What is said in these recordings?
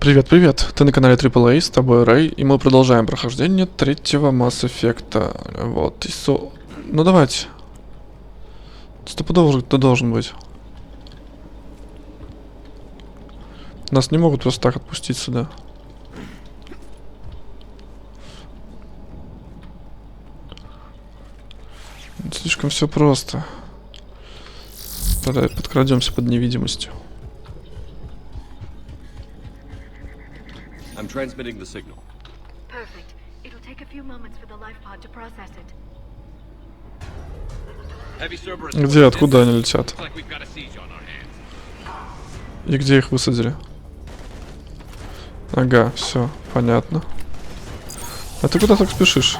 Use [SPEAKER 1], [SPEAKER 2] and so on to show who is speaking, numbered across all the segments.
[SPEAKER 1] Привет, привет! Ты на канале AAA, с тобой Рэй, и мы продолжаем прохождение третьего Mass Effect. Вот, ну давайте. Стопудово кто должен быть. Нас не могут просто так отпустить сюда. Слишком все просто. Давай подкрадемся под невидимостью.
[SPEAKER 2] I'm transmitting the signal.
[SPEAKER 3] Perfect. It'll take a few moments for the life pod to process it.
[SPEAKER 1] Где, откуда они летят? И где их высадили? Ага, все, понятно. А ты куда так спешишь?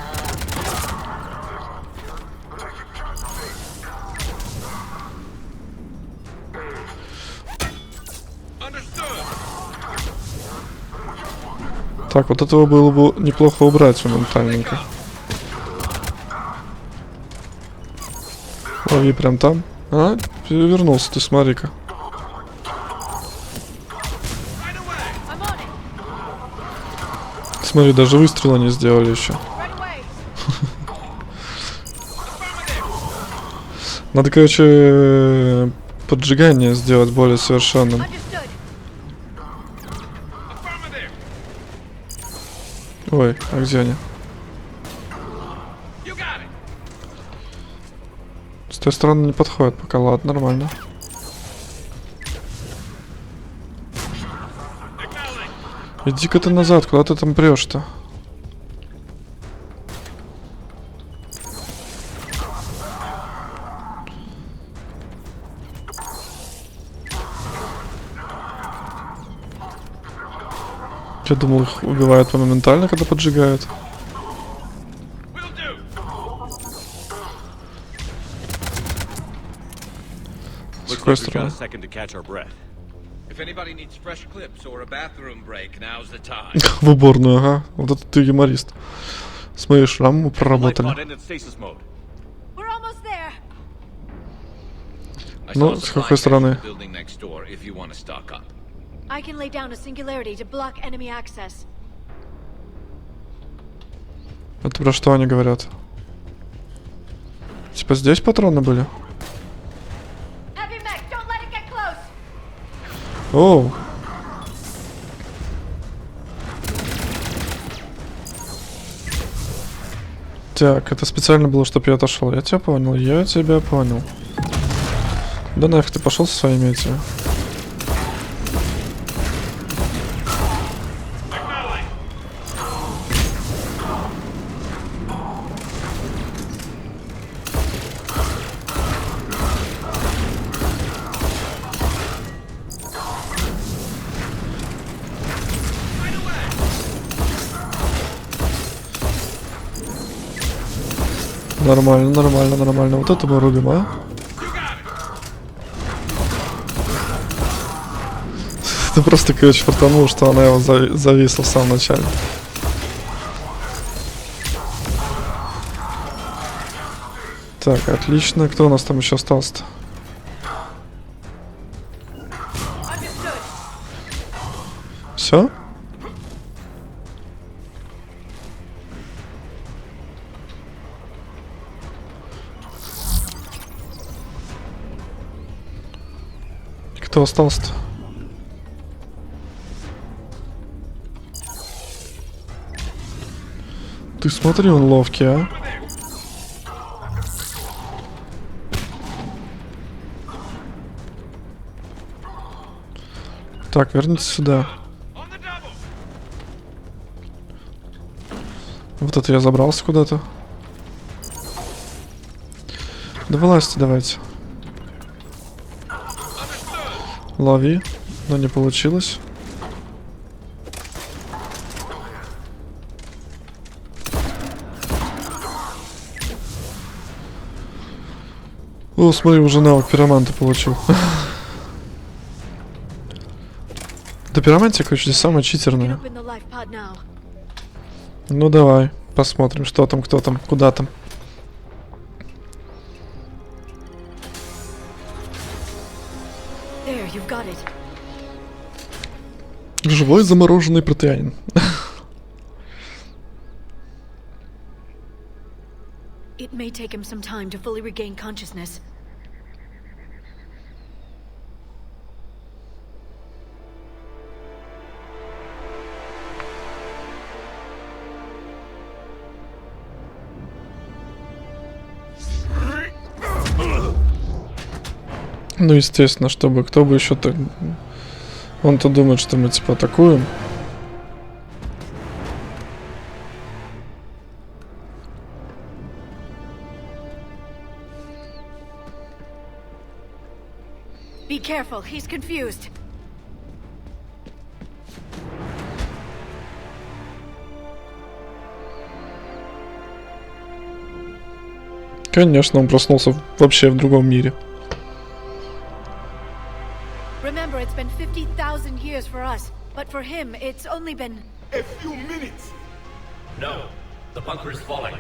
[SPEAKER 1] Так, вот этого было бы неплохо убрать моментальненько. Лови прям там. А, перевернулся, ты смотри-ка. Смотри, даже выстрела не сделали еще. Надо, короче, поджигание сделать более совершенным. Ой, а где они? С той стороны не подходит пока, ладно, нормально. Иди-ка ты назад, куда ты там прешь-то? Я думал, их убивают моментально, когда поджигают. С какой стороны? В уборную, ага. Вот это ты юморист. Смотри, шрам мы проработали. Ну, с какой стороны?
[SPEAKER 3] I can lay down a singularity to block enemy access.
[SPEAKER 1] Это про что они говорят? Типа здесь патроны были?
[SPEAKER 3] Heavy mech, don't let it get close.
[SPEAKER 1] Оу. Так, это специально было, чтобы я отошел. Я тебя понял, я тебя понял. Да нафиг ты пошел со своими этими. Нормально, нормально, нормально. Вот это мы рубим, а? Ты просто, короче, потому что она его зависла в самом начале. Так, отлично. Кто у нас там еще остался-то? Все? Кто остался-то? Ты смотри, он ловкий, а? Так, вернитесь сюда. Вот это я забрался куда-то. Да вылазьте давайте. Лови. Но не получилось. О, смотри, уже навык пироманта получил. Да пиромантия, короче, здесь самая читерная. Ну давай, посмотрим, что там, кто там, куда там. Живой замороженный протеанин.
[SPEAKER 3] It may take him some time to fully regain consciousness.
[SPEAKER 1] Ну, естественно, чтобы кто бы еще так... Он-то думает, что мы типа атакуем.
[SPEAKER 3] Be careful, he's confused.
[SPEAKER 1] Конечно, он проснулся вообще в другом мире.
[SPEAKER 3] Remember, it's been 50,000 years for us, but for him, it's only been...
[SPEAKER 2] A few minutes!
[SPEAKER 4] No. The bunker is falling.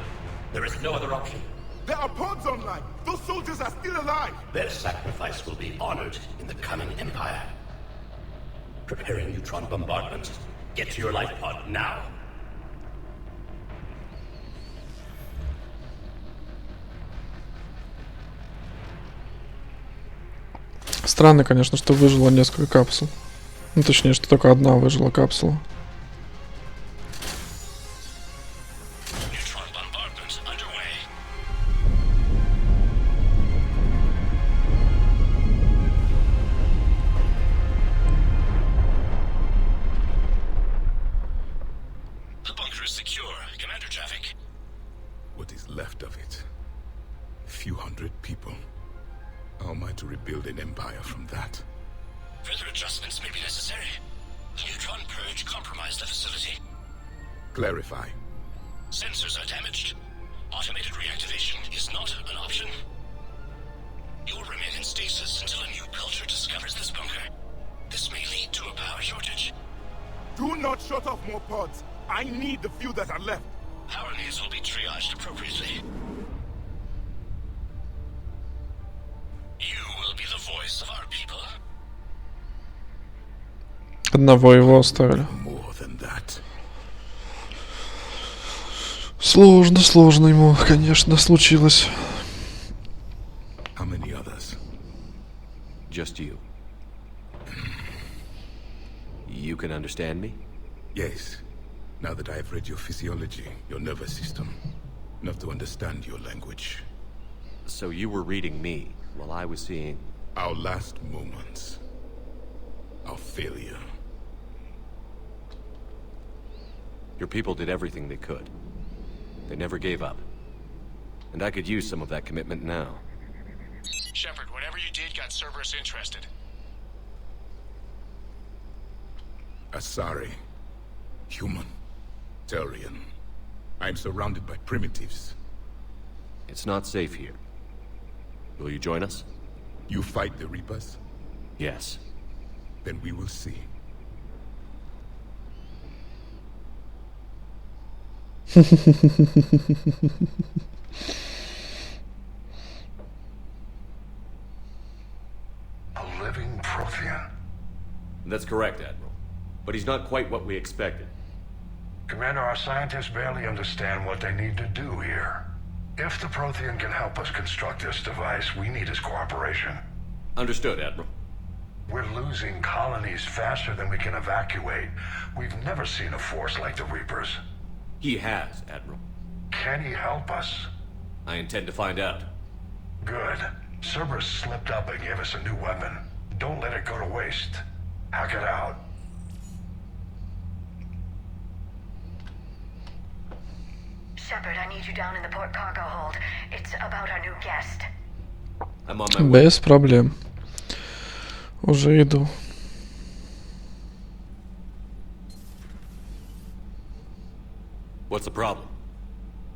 [SPEAKER 4] There is no other option.
[SPEAKER 2] There are pods online! Those soldiers are still alive!
[SPEAKER 4] Their sacrifice will be honored in the coming Empire. Preparing neutron bombardment. Get to your life pod now.
[SPEAKER 1] Странно, конечно, что выжило несколько капсул. Ну, точнее, что только одна выжила капсула.
[SPEAKER 4] Neutron bombardment underway. The bunker is secure. Commander Traffic.
[SPEAKER 2] What is left of it? A few hundred people. How am I to rebuild an empire from that?
[SPEAKER 4] Further adjustments may be necessary. The neutron purge compromised the facility.
[SPEAKER 2] Clarify.
[SPEAKER 4] Sensors are damaged. Automated reactivation is not an option. You will remain in stasis until a new culture discovers this bunker. This may lead to a power shortage.
[SPEAKER 2] Do not shut off more pods! I need the few that are left!
[SPEAKER 4] Power needs will be triaged appropriately. You will be the voice of our people.
[SPEAKER 1] Одного его оставили.
[SPEAKER 2] More than that.
[SPEAKER 1] Сложно ему, конечно, случилось.
[SPEAKER 2] How many others?
[SPEAKER 5] Just you. You can understand me?
[SPEAKER 2] Yes. Now that I have read your physiology, your nervous system, enough to understand your language.
[SPEAKER 5] So you were reading me while I was seeing...
[SPEAKER 2] Our last moments. Our failure.
[SPEAKER 5] Your people did everything they could. They never gave up. And I could use some of that commitment now.
[SPEAKER 6] Shepard, whatever you did got Cerberus interested.
[SPEAKER 2] Asari. Human. Turian. I'm surrounded by primitives.
[SPEAKER 5] It's not safe here. Will you join us?
[SPEAKER 2] You fight the Reapers?
[SPEAKER 5] Yes.
[SPEAKER 2] Then we will see.
[SPEAKER 7] A living Prothean.
[SPEAKER 5] That's correct, Admiral. But he's not quite what we expected.
[SPEAKER 7] Commander, our scientists barely understand what they need to do here. If the Prothean can help us construct this device, we need his cooperation.
[SPEAKER 5] Understood, Admiral.
[SPEAKER 7] We're losing colonies faster than we can evacuate. We've never seen a force like the Reapers.
[SPEAKER 5] He has, Admiral.
[SPEAKER 7] Can he help us?
[SPEAKER 5] I intend to find out.
[SPEAKER 7] Good. Cerberus slipped up and gave us a new weapon. Don't let it go to waste. Hack it out.
[SPEAKER 3] Shepard, I need you down in the port cargo hold. It's about our new guest.
[SPEAKER 5] I'm on my way.
[SPEAKER 1] Без проблем. Уже иду.
[SPEAKER 5] What's the problem?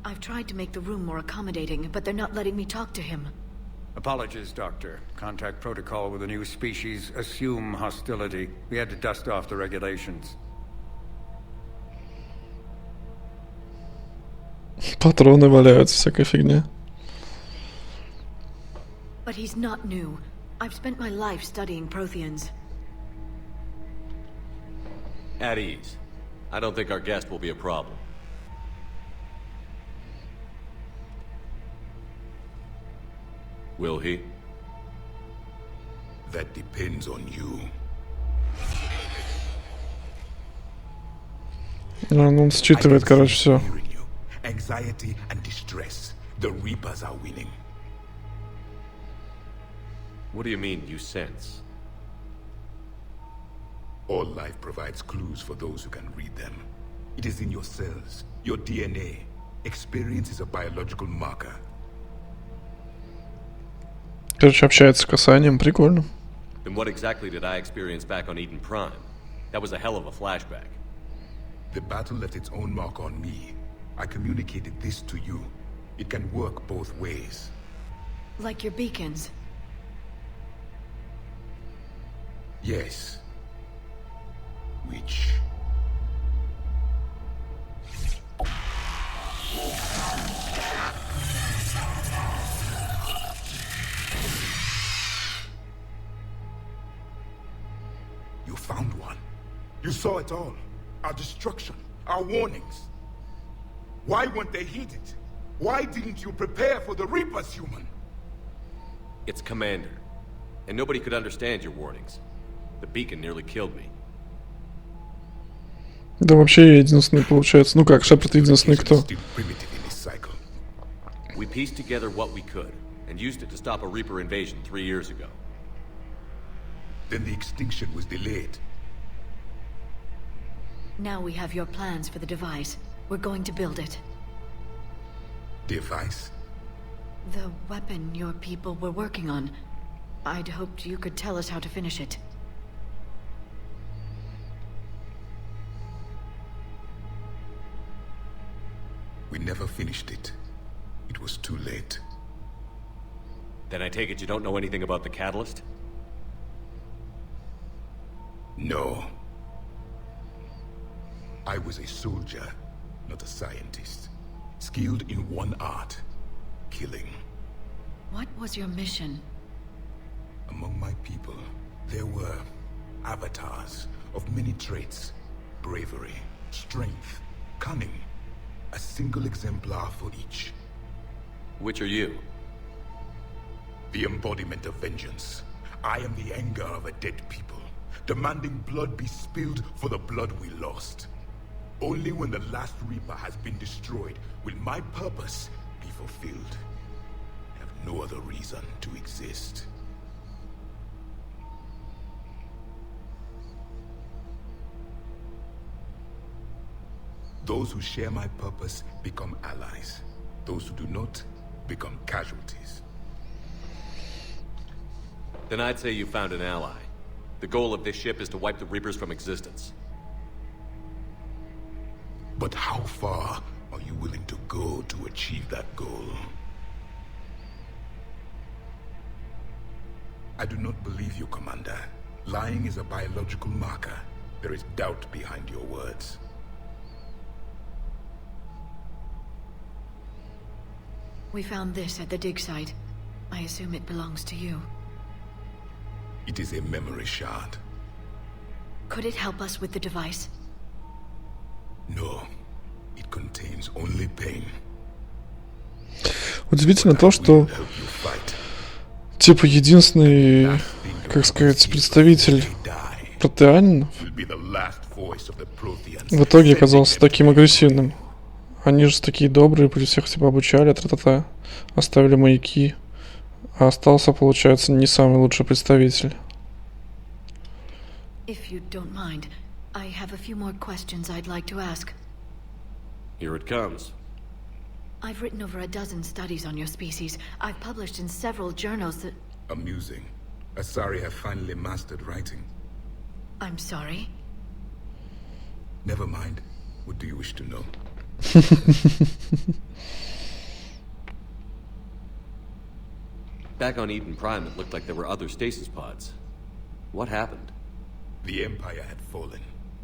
[SPEAKER 3] I've tried to make the room more accommodating, but they're not letting me talk to him.
[SPEAKER 8] Apologies, Doctor. Contact protocol with a new species. Assume hostility. We had to dust off the regulations.
[SPEAKER 1] Патроны валяются, всякая фигня.
[SPEAKER 3] But he's not new. I've spent my life studying Protheans.
[SPEAKER 5] At ease. I don't think our guest will be a problem. Will he?
[SPEAKER 2] That depends on you.
[SPEAKER 1] Он считывает, короче, все.
[SPEAKER 2] Hearing you. Anxiety and distress. The Reapers are winning.
[SPEAKER 5] What do you mean, you sense?
[SPEAKER 2] All life provides clues for those who can read them. It is in your cells, your DNA. Experience is a biological marker.
[SPEAKER 1] Короче, общается с касанием, прикольно.
[SPEAKER 5] Then what exactly did I experience back on Eden Prime? That was a hell of a flashback.
[SPEAKER 2] The battle left its own mark on me. I communicated this to you. It can work both ways.
[SPEAKER 3] Like your beacons.
[SPEAKER 2] Yes. Which... You found one. You saw it all. Our destruction, our warnings. Why weren't they heeded? Why didn't you prepare for the Reapers, human?
[SPEAKER 5] It's Commander. And nobody could understand your warnings. The beacon nearly killed me.
[SPEAKER 1] Да вообще я единственный, получается. Ну как, Шепард единственный кто?
[SPEAKER 2] Still primitive in this cycle.
[SPEAKER 5] We pieced together what we could, and used it to stop a Reaper invasion 3 years ago.
[SPEAKER 2] Then the extinction was delayed.
[SPEAKER 3] Now we have your plans for the device. We're going to build it.
[SPEAKER 2] Device?
[SPEAKER 3] The weapon your people were working on. I'd hoped you could tell us how to finish it.
[SPEAKER 2] We never finished it. It was too late.
[SPEAKER 5] Then I take it you don't know anything about the catalyst?
[SPEAKER 2] No. I was a soldier, not a scientist. Skilled in one art, killing.
[SPEAKER 3] What was your mission?
[SPEAKER 2] Among my people, there were avatars of many traits. Bravery, strength, cunning. A single exemplar for each.
[SPEAKER 5] Which are you?
[SPEAKER 2] The embodiment of vengeance. I am the anger of a dead people, demanding blood be spilled for the blood we lost. Only when the last Reaper has been destroyed will my purpose be fulfilled. I have no other reason to exist. Those who share my purpose become allies. Those who do not become casualties.
[SPEAKER 5] Then I'd say you found an ally. The goal of this ship is to wipe the Reapers from existence.
[SPEAKER 2] But how far are you willing to go to achieve that goal? I do not believe you, Commander. Lying is a biological marker. There is doubt behind your words.
[SPEAKER 3] We found this at the dig site. I assume it belongs to you.
[SPEAKER 2] It is a memory shard.
[SPEAKER 3] Could it help us with the device?
[SPEAKER 2] No. It contains only pain.
[SPEAKER 1] Удивительно то, что
[SPEAKER 2] Will help you fight.
[SPEAKER 1] типа единственный, как сказать, представитель протеанинов
[SPEAKER 2] Will be the last voice of the Protheans.
[SPEAKER 1] в итоге оказался таким агрессивным. Они же такие добрые, при всех типа обучали, тра-та-та, оставили маяки, а остался, получается, не самый лучший представитель.
[SPEAKER 3] If you don't mind, I have a few more questions I'd like to ask.
[SPEAKER 5] Here it comes.
[SPEAKER 3] I've written over a dozen studies on your species. I've published in several journals that...
[SPEAKER 2] Amusing. Asari have finally mastered writing.
[SPEAKER 3] I'm sorry?
[SPEAKER 2] Never mind. What do you wish to know?
[SPEAKER 5] Back on Eden Prime, it looked like there were other stasis pods. What happened?
[SPEAKER 2] The Empire had fallen,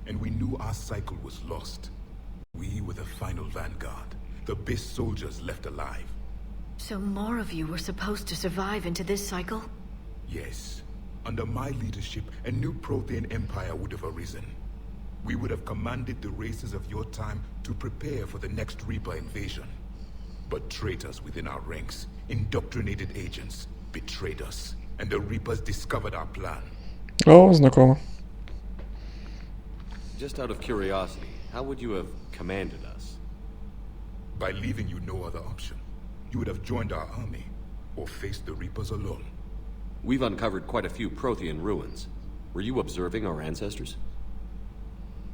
[SPEAKER 2] and we knew our cycle was lost. We were the final vanguard, the best soldiers left alive.
[SPEAKER 3] So more of you were supposed to survive into this cycle?
[SPEAKER 2] Yes. Under my leadership, a new Prothean empire would have arisen. We would have commanded the races of your time to prepare for the next Reaper invasion. But traitors within our ranks, indoctrinated agents, betrayed us, and the Reapers discovered our plan.
[SPEAKER 1] О, знакомо.
[SPEAKER 5] Just out of curiosity, how would you have commanded us?
[SPEAKER 2] By leaving you no other option. You would have joined our army, or faced the Reapers alone.
[SPEAKER 5] We've uncovered quite a few Prothean ruins. Were you observing our ancestors?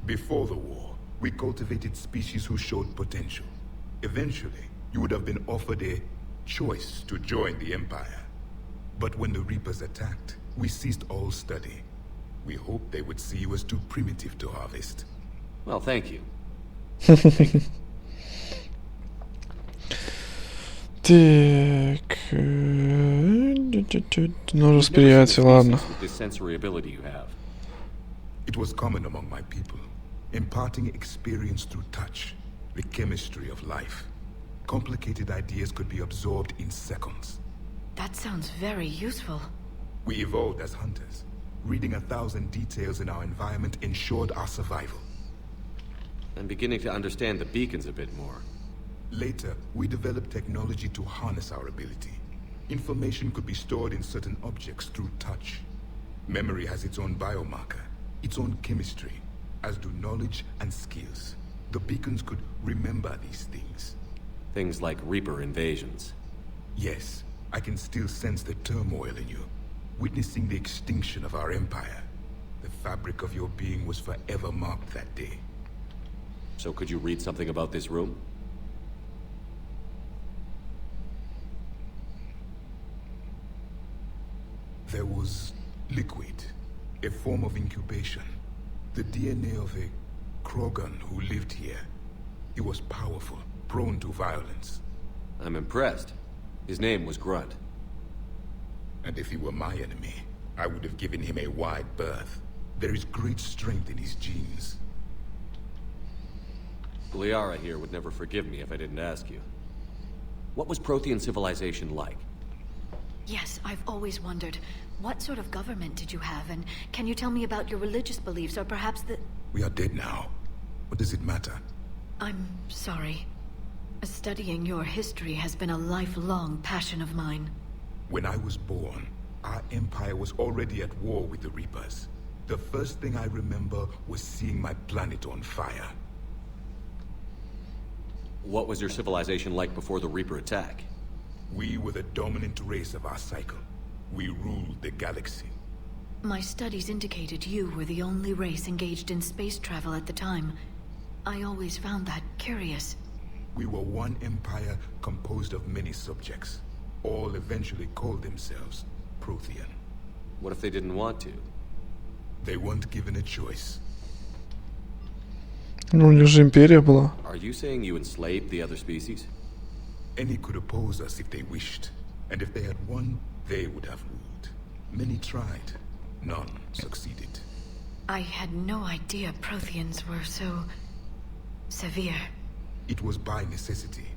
[SPEAKER 2] Before the war, we cultivated species who showed potential. Eventually, you would have been offered a choice to join the Empire. But when the Reapers attacked, we ceased all study. We hoped they would see you as too primitive to harvest.
[SPEAKER 5] Well, thank you.
[SPEAKER 1] Так. Ну, восприятие, ладно.
[SPEAKER 5] With this sensory ability you have.
[SPEAKER 2] It was common among my people, imparting experience through touch, the chemistry of life. Complicated ideas could be absorbed in seconds.
[SPEAKER 3] That sounds very useful.
[SPEAKER 2] We evolved as hunters. Reading 1,000 details in our environment ensured our survival.
[SPEAKER 5] I'm beginning to understand the beacons a bit more.
[SPEAKER 2] Later, we developed technology to harness our ability. Information could be stored in certain objects through touch. Memory has its own biomarker, its own chemistry, as do knowledge and skills. The beacons could remember these things.
[SPEAKER 5] Things like Reaper invasions.
[SPEAKER 2] Yes, I can still sense the turmoil in you, witnessing the extinction of our empire. The fabric of your being was forever marked that day.
[SPEAKER 5] So could you read something about this room?
[SPEAKER 2] There was liquid, a form of incubation. The DNA of a Krogan who lived here. He was powerful, prone to violence.
[SPEAKER 5] I'm impressed. His name was Grunt.
[SPEAKER 2] And if he were my enemy, I would have given him a wide berth. There is great strength in his genes.
[SPEAKER 5] Liara here would never forgive me if I didn't ask you. What was Prothean civilization like?
[SPEAKER 3] Yes, I've always wondered, what sort of government did you have, and can you tell me about your religious beliefs, or perhaps the...
[SPEAKER 2] We are dead now. What does it matter?
[SPEAKER 3] I'm sorry. Studying your history has been a lifelong passion of mine.
[SPEAKER 2] When I was born, our empire was already at war with the Reapers. The first thing I remember was seeing my planet on fire.
[SPEAKER 5] What was your civilization like before the Reaper attack?
[SPEAKER 2] We were the dominant race of our cycle. We ruled the galaxy.
[SPEAKER 3] My studies indicated you were the only race engaged in space travel at the time. I always found that curious.
[SPEAKER 2] We were one empire composed of many subjects. All eventually called themselves Prothean.
[SPEAKER 5] What if they didn't want to?
[SPEAKER 2] They weren't given a choice.
[SPEAKER 1] Ну, у них же империя была.
[SPEAKER 5] Are you saying you enslaved the other species?
[SPEAKER 2] Any could oppose us if they wished. And if they had won, they would have ruled. Many tried. None succeeded.
[SPEAKER 3] I had no idea Protheans were so... severe.
[SPEAKER 2] It was by necessity.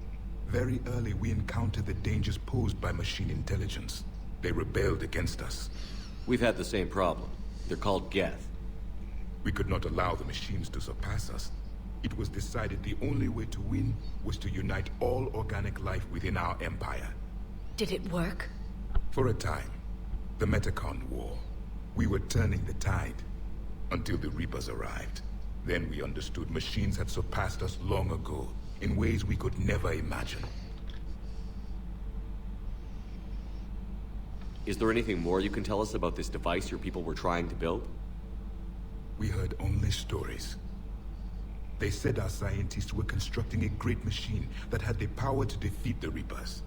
[SPEAKER 2] Very early we encountered the dangers posed by machine intelligence. They rebelled against us.
[SPEAKER 5] We've had the same problem. They're called Geth.
[SPEAKER 2] We could not allow the machines to surpass us. It was decided the only way to win was to unite all organic life within our empire.
[SPEAKER 3] Did it work?
[SPEAKER 2] For a time. The Metacon War. We were turning the tide. Until the Reapers arrived. Then we understood machines had surpassed us long ago, in ways we could never imagine.
[SPEAKER 5] Is there anything more you can tell us about this device your people were trying to build?
[SPEAKER 2] We heard only stories. They said our scientists were constructing a great machine that had the power to defeat the Reapers.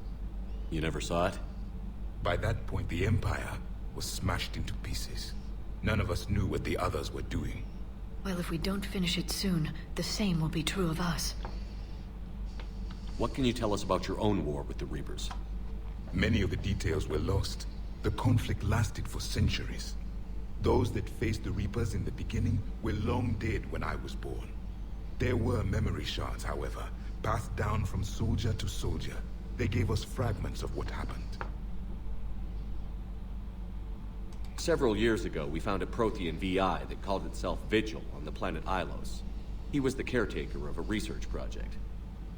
[SPEAKER 5] You never saw it?
[SPEAKER 2] By that point, the Empire was smashed into pieces. None of us knew what the others were doing.
[SPEAKER 3] Well, if we don't finish it soon, the same will be true of us.
[SPEAKER 5] What can you tell us about your own war with the Reapers?
[SPEAKER 2] Many of the details were lost. The conflict lasted for centuries. Those that faced the Reapers in the beginning were long dead when I was born. There were memory shards, however, passed down from soldier to soldier. They gave us fragments of what happened.
[SPEAKER 5] Several years ago, we found a Prothean VI that called itself Vigil on the planet Ilos. He was the caretaker of a research project.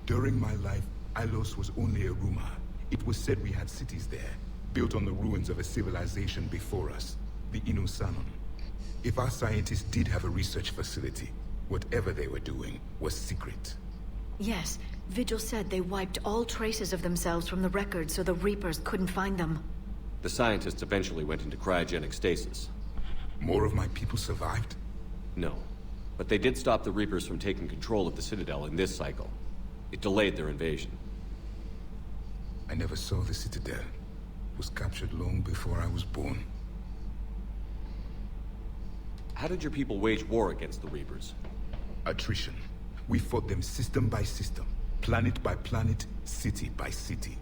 [SPEAKER 2] During my life, Ilos was only a rumor. It was said we had cities there, built on the ruins of a civilization before us, the Inusanon. If our scientists did have a research facility, whatever they were doing was secret.
[SPEAKER 3] Yes, Vigil said they wiped all traces of themselves from the records so the Reapers couldn't find them.
[SPEAKER 5] The scientists eventually went into cryogenic stasis.
[SPEAKER 2] More of my people survived?
[SPEAKER 5] No, but they did stop the Reapers from taking control of the Citadel in this cycle. It delayed their invasion.
[SPEAKER 2] I never saw the Citadel. It was captured long before I was born.
[SPEAKER 5] How did your people wage war against the Reapers?
[SPEAKER 2] Attrition. We fought them system by system, planet by planet, city by city.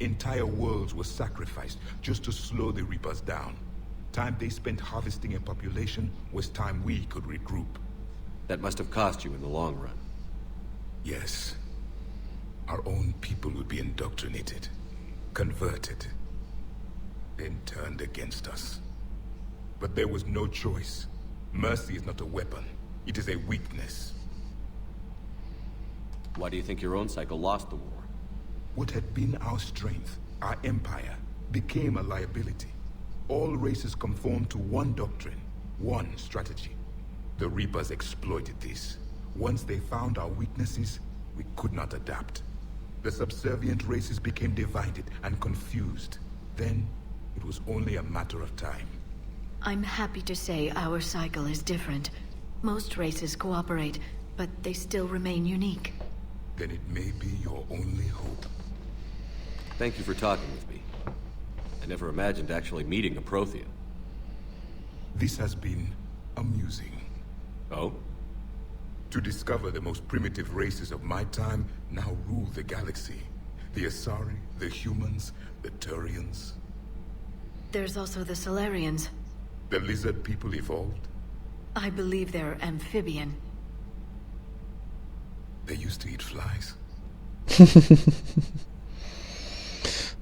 [SPEAKER 2] Entire worlds were sacrificed just to slow the Reapers down. Time they spent harvesting a population was time we could regroup.
[SPEAKER 5] That must have cost you in the long run.
[SPEAKER 2] Yes. Our own people would be indoctrinated, converted, then turned against us. But there was no choice. Mercy is not a weapon. It is a weakness.
[SPEAKER 5] Why do you think your own cycle lost the war?
[SPEAKER 2] What had been our strength, our empire, became a liability. All races conformed to one doctrine, one strategy. The Reapers exploited this. Once they found our weaknesses, we could not adapt. The subservient races became divided and confused. Then, it was only a matter of time.
[SPEAKER 3] I'm happy to say our cycle is different. Most races cooperate, but they still remain unique.
[SPEAKER 2] Then it may be your only hope.
[SPEAKER 5] Thank you for talking with me. I never imagined actually meeting a Prothean.
[SPEAKER 2] This has been amusing.
[SPEAKER 5] Oh?
[SPEAKER 2] To discover the most primitive races of my time now rule the galaxy. The Asari, the humans, the Turians.
[SPEAKER 3] There's also the Solarians.
[SPEAKER 2] The lizard people evolved.
[SPEAKER 3] I believe they're amphibian.
[SPEAKER 2] They used to eat flies.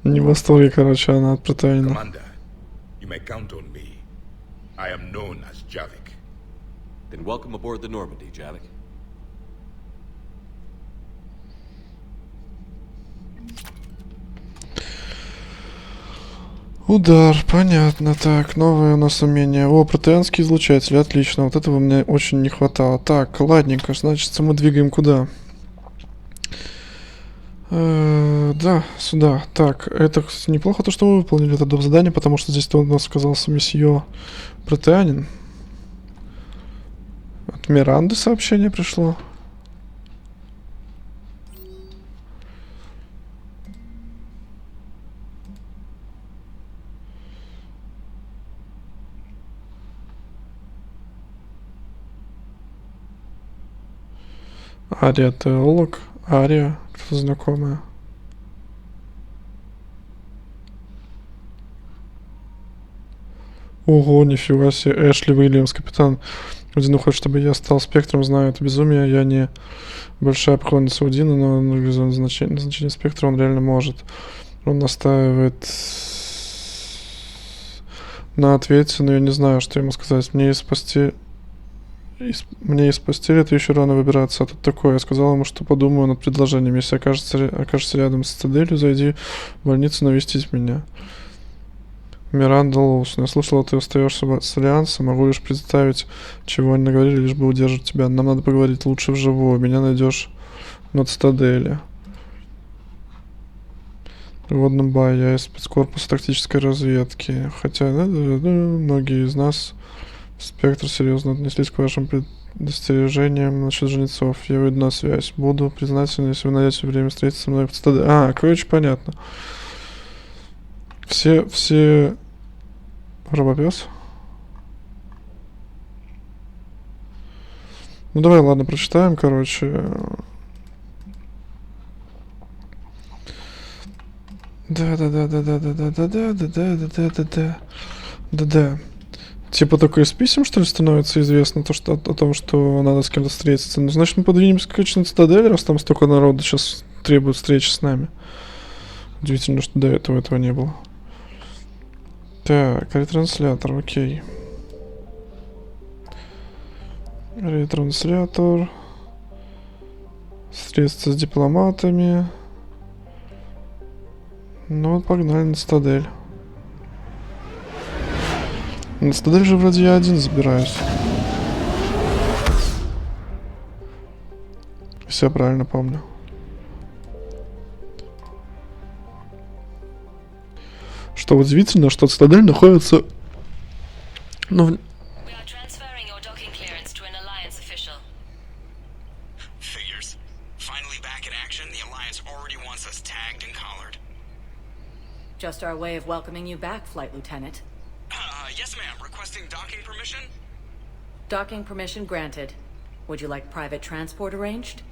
[SPEAKER 1] Не в восторге, короче, она от Протеина.
[SPEAKER 2] Commander, you may count on me. I am known as Javik.
[SPEAKER 5] Then welcome aboard the Normandy, Javik.
[SPEAKER 1] Удар, понятно. Так, новое у нас умение. О, протеанский излучатель, отлично. Вот этого мне очень не хватало. Так, ладненько, значит, мы двигаем куда? Да, сюда. Так, это кстати, неплохо то, что мы выполнили это доп. Задание, потому что здесь-то у нас оказался месье протеанин. От Миранды сообщение пришло. Ария теолог. Ария, кто-то знакомая. Ого, нифига себе. Эшли Уильямс, капитан. Один хочет, чтобы я стал спектром, знаю, это безумие. Я не большая поклонница Удина, но значение спектра он реально может. Он настаивает на ответе, но я не знаю, что ему сказать. Мне из постели это еще рано выбираться, а тут такое. Я сказал ему, что подумаю над предложением. Если окажется рядом с Цитаделью, зайди в больницу навестить меня. Миранда Лоусон. Я слышал, ты остаешься с Альянсом. Могу лишь представить, чего они наговорили, лишь бы удержать тебя. Нам надо поговорить лучше вживую. Меня найдешь на Цитадели. В водном бае. Я из спецкорпуса тактической разведки. Хотя многие из нас в Спектр серьезно отнеслись к вашим предостережениям насчет жнецов. Я выйду на связь. Буду признателен, если вы найдете время встретиться со мной в Цитадели. Короче, понятно. Все... Робопес? Ну давай, ладно, прочитаем, короче. Да. Типа только из писем, что ли, становится известно то, что, о том, что надо с кем-то встретиться. Ну, значит, мы подвинемся, короче, на Цитадель, раз там столько народа сейчас требует встречи с нами. Удивительно, что до этого не было. Так, ретранслятор, окей. Ретранслятор. Встретиться с дипломатами. Ну вот, погнали на Цитадель. На Цитадель же вроде я один забираюсь. Если я правильно помню. Что удивительно, что Цитадель находится... Ну,
[SPEAKER 9] We are transferring your docking clearance to an Alliance official.
[SPEAKER 4] Figures. Finally back in action, the Alliance already wants us tagged and collared.
[SPEAKER 10] Just our way of welcoming you back, Flight Lieutenant.
[SPEAKER 4] Yes, ma'am. Requesting docking permission?
[SPEAKER 10] Docking permission granted. Would you like private transport arranged?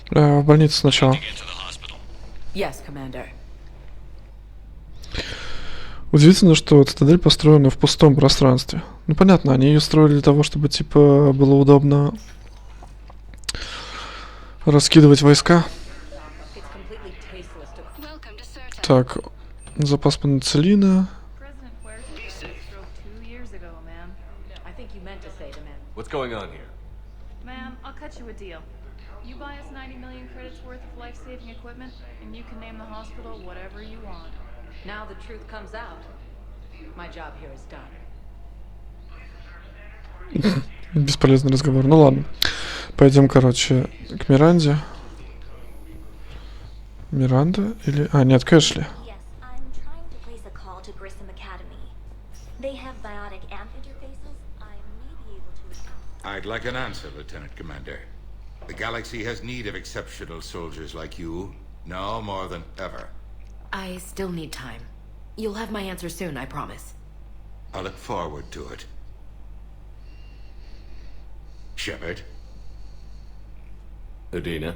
[SPEAKER 1] в больницу сначала.
[SPEAKER 4] Get to the hospital.
[SPEAKER 10] Yes, Commander.
[SPEAKER 1] Удивительно, что Цитадель построена в пустом пространстве. Ну, понятно, они ее строили для того, чтобы, типа, было удобно раскидывать войска.
[SPEAKER 10] It's completely tasteless to...
[SPEAKER 9] Welcome to Surtan.
[SPEAKER 1] Так, запас пенициллина.
[SPEAKER 11] President Huerta died of stroke 2 years ago, ma'am.
[SPEAKER 10] I think you meant to say to men.
[SPEAKER 5] What's going on here?
[SPEAKER 11] Ma'am, I'll cut you a deal. You buy us 90 million credits worth of life-saving equipment, and you can name the hospital whatever you want.
[SPEAKER 10] Now the truth comes out. My job here is done.
[SPEAKER 1] Бесполезный разговор. Ну ладно. Пойдем, короче, к Миранде. Миранда или... А, нет, Кэшли.
[SPEAKER 12] Yes, I'm trying to place a call to Grissom Academy. They have biotic amp interfaces. I may be able to...
[SPEAKER 2] I'd like an answer, Lieutenant Commander. The galaxy has need of exceptional soldiers like you, now more than ever.
[SPEAKER 3] I still need time. You'll have my answer soon, I promise.
[SPEAKER 2] I look forward to it. Shepard?
[SPEAKER 5] Udina,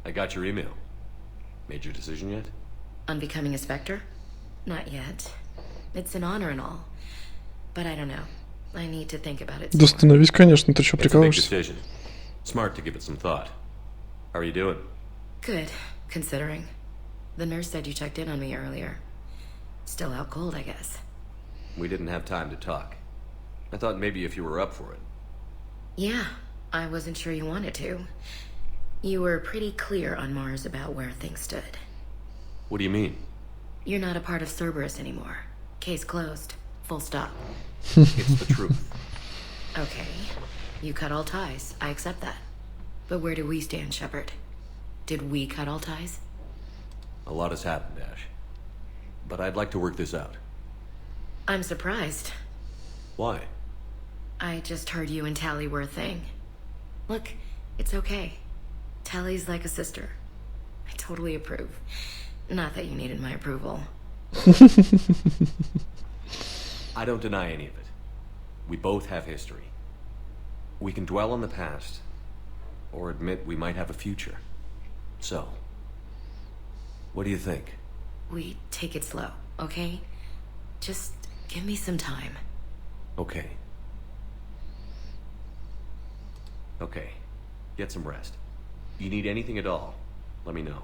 [SPEAKER 5] I got your email. Made your decision yet?
[SPEAKER 3] On becoming a Spectre? Not yet. It's an honor and all. But I don't know. I need to think about it
[SPEAKER 1] Да
[SPEAKER 3] some more.
[SPEAKER 1] становись, конечно, ты что,
[SPEAKER 5] It's a big
[SPEAKER 1] прикалываешься?
[SPEAKER 5] decision. Smart to give it some thought. How are you doing?
[SPEAKER 3] Good, considering. The nurse said you checked in on me earlier. Still out cold, I guess.
[SPEAKER 5] We didn't have time to talk. I thought maybe if you were up for it.
[SPEAKER 3] Yeah, I wasn't sure you wanted to. You were pretty clear on Mars about where things stood.
[SPEAKER 5] What do you mean?
[SPEAKER 3] You're not a part of Cerberus anymore. Case closed. Full stop.
[SPEAKER 5] It's the truth.
[SPEAKER 3] Okay. You cut all ties. I accept that. But where do we stand, Shepard? Did we cut all ties?
[SPEAKER 5] A lot has happened, Ash. But I'd like to work this out.
[SPEAKER 3] I'm surprised.
[SPEAKER 5] Why?
[SPEAKER 3] I just heard you and Tally were a thing. Look, it's okay. Tally's like a sister. I totally approve. Not that you needed my approval.
[SPEAKER 5] I don't deny any of it. We both have history. We can dwell on the past, or admit we might have a future. So, what do you think?
[SPEAKER 3] We take it slow, okay? Just give me some time.
[SPEAKER 5] Okay. Okay. Get some rest. You need anything at all, let me know.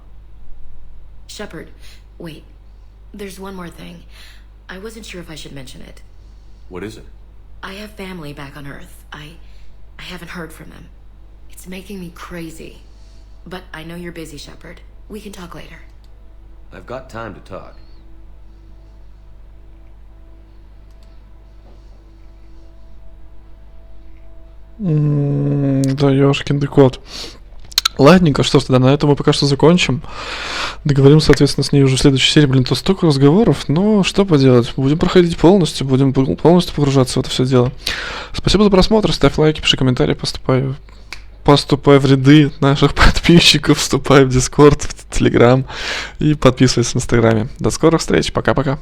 [SPEAKER 3] Shepard, wait. There's one more thing. I wasn't sure if I should mention it.
[SPEAKER 5] What is it?
[SPEAKER 3] I have family back on Earth. I haven't heard from them. It's making me crazy. But I know you're busy, Shepard. We can talk later.
[SPEAKER 5] I've got time to talk.
[SPEAKER 1] Да, ёшкин кот. Ладненько, что ж, тогда на этом мы пока что закончим. Договорим, соответственно, с ней уже в следующей серии. Блин, тут столько разговоров, но что поделать. Будем проходить полностью, будем полностью погружаться в это все дело. Спасибо за просмотр, ставь лайки, пиши комментарии, поступай в ряды наших подписчиков, вступай в Discord, в Telegram и подписывайся в Инстаграме. До скорых встреч, пока-пока.